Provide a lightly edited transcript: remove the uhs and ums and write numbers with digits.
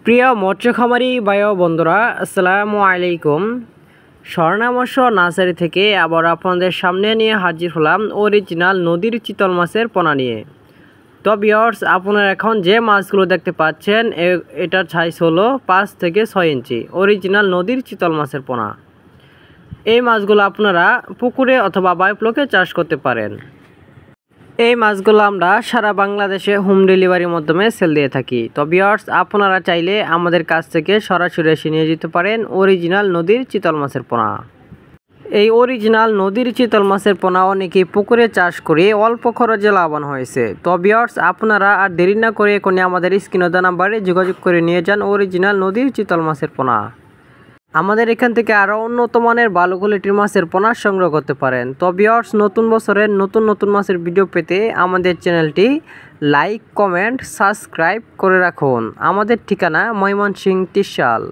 প্রিয় মৎস্য খামারি ভাই ও বন্ধুরা, আসসালামু আলাইকুম। স্বর্ণা মৎস্য নার্সারি থেকে আবার আপনাদের সামনে নিয়ে হাজির হলাম অরিজিনাল নদীর চিতল মাছের পোনা নিয়ে। তো ভিউয়ার্স, আপনারা এখন যে মাছগুলো দেখতে পাচ্ছেন এটার সাইজ হলো 5 থেকে 6 ইঞ্চি অরিজিনাল নদীর চিতল মাছের পোনা। এই মাছগুলো আপনারা পুকুরে অথবা বায়োফ্লোকে চাষ করতে পারেন। এই মাছগুলো আমরা সারা বাংলাদেশে হোম ডেলিভারির মাধ্যমে সেল দিয়ে থাকি। তো ভিউয়ার্স, আপনারা চাইলে আমাদের কাছ থেকে সরাসরি এসে নিয়ে যেতে পারেন অরিজিনাল নদীর চিতল মাছের পোনা। এই অরিজিনাল নদীর চিতল মাছের পোনা অনেকেই পুকুরে চাষ করে অল্প খরচে লাভবান হয়েছে। তো ভিউয়ার্স, আপনারা আর দেরি না করে এখনই আমাদের স্ক্রিনে দেওয়া নাম্বারে যোগাযোগ করে নিয়ে যান অরিজিনাল নদীর চিতল মাছের পোনা। আমাদের এখান থেকে আরও উন্নত মানের ভালো কোয়ালিটির মাছের পোনা সংগ্রহ করতে পারেন। তো ভিউয়ার্স, নতুন বছরের নতুন মাছের ভিডিও পেতে আমাদের চ্যানেলটি লাইক, কমেন্ট, সাবস্ক্রাইব করে রাখুন। আমাদের ঠিকানা ময়মনসিংহ, ত্রিশাল।